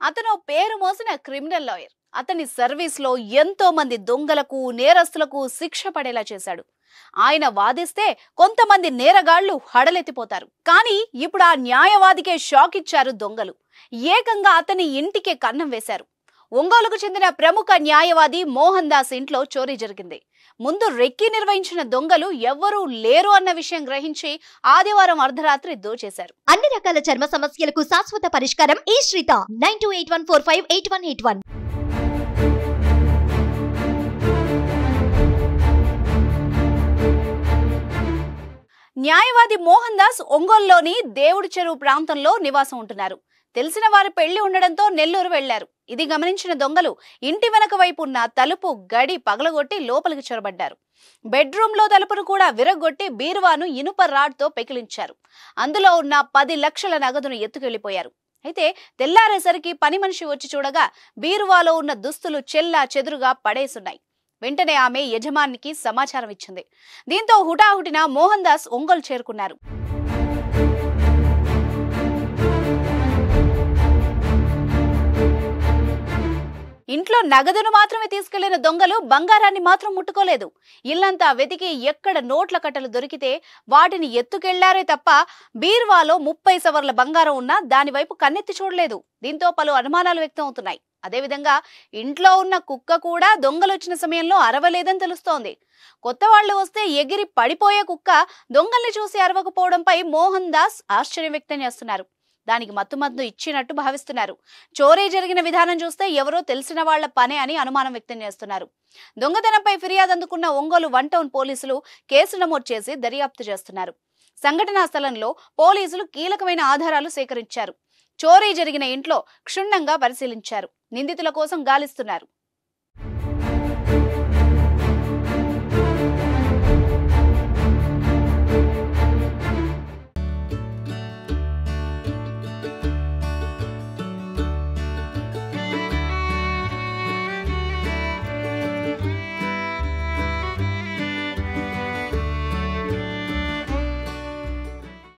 అతను పేరు మోసిన క్రిమినల్ లాయర్. అతని సర్వీస్ లో ఎంతో మంది దొంగలకు నేరస్తులకు శిక్ష పడేలా చేశాడు. ఆయన వాదిస్తే కొంతమంది నేరగాళ్లు హడలెత్తిపోతారు. కానీ ఇప్పుడు ఆ న్యాయవాదికే షాక్ ఇచ్చారు దొంగలు. ఏకంగా అతని ఇంటికే కన్నం వేశారు. ఒంగోలుకు చెందిన ప్రముఖ న్యాయవాది మోహన్ దాస్ ఇంట్లో చోరీ జరిగింది. ముందు రెక్కి నిర్వహించిన దొంగలు ఎవ్వరూ లేరు అన్న విషయం గ్రహించి ఆదివారం అర్ధరాత్రి దోచేశారు. అన్ని రకాల చర్మ సమస్యలకు శాశ్వత పరిష్కారం ఈ శ్రీత 9281458181. న్యాయవాది మోహన్ దాస్ ఒంగోలులోని దేవుడి చెరువు ప్రాంతంలో నివాసం ఉంటున్నారు. తెలిసిన వారి పెళ్లి ఉండడంతో నెల్లూరు వెళ్లారు. ఇది గమనించిన దొంగలు ఇంటి వెనక వైపు ఉన్న తలుపు గడి పగలగొట్టి లోపలికి చొరబడ్డారు. బెడ్రూమ్ లో తలుపును కూడా విరగొట్టి బీరువాను ఇనుప రాడ్తో పెకిలించారు. అందులో ఉన్న 10 లక్షల నగదును ఎత్తుకెళ్లిపోయారు. అయితే తెల్లారేసరికి పని మనిషి వచ్చి చూడగా బీరువాలో ఉన్న దుస్తులు చెల్లా చెదురుగా పడేసున్నాయి. వెంటనే ఆమె యజమానికి సమాచారం ఇచ్చింది. దీంతో హుటాహుటిన మోహన్ దాస్ ఒంగోలు చేరుకున్నారు. ఇంట్లో నగదును మాత్రమే తీసుకెళ్లిన దొంగలు బంగారాన్ని మాత్రం ముట్టుకోలేదు. ఇల్లంతా వెతికి ఎక్కడ నోట్ల కట్టలు దొరికితే వాటిని ఎత్తుకెళ్లారే తప్ప బీర్వాలో 30 సవర్ల బంగారం ఉన్నా దాని వైపు కన్నెత్తి చూడలేదు. దీంతో పలు అనుమానాలు వ్యక్తం అవుతున్నాయి. అదేవిధంగా ఇంట్లో ఉన్న కుక్క కూడా దొంగలు వచ్చిన సమయంలో అరవలేదని తెలుస్తోంది. కొత్త వాళ్లు వస్తే ఎగిరి పడిపోయే కుక్క దొంగల్ని చూసి అరవకపోవడంపై మోహన్ దాస్ ఆశ్చర్యం వ్యక్తం చేస్తున్నారు. దానికి మత్తుమందు ఇచ్చినట్టు భావిస్తున్నారు. చోరీ జరిగిన విధానం చూస్తే ఎవరో తెలిసిన వాళ్ల పనే అని అనుమానం వ్యక్తం చేస్తున్నారు. దొంగతనంపై ఫిర్యాదు అందుకున్న ఒంగోలు 1 టౌన్ పోలీసులు కేసు నమోదు చేసి దర్యాప్తు చేస్తున్నారు. సంఘటనా స్థలంలో పోలీసులు కీలకమైన ఆధారాలు సేకరించారు. చోరీ జరిగిన ఇంట్లో క్షుణ్ణంగా పరిశీలించారు. నిందితుల కోసం గాలిస్తున్నారు.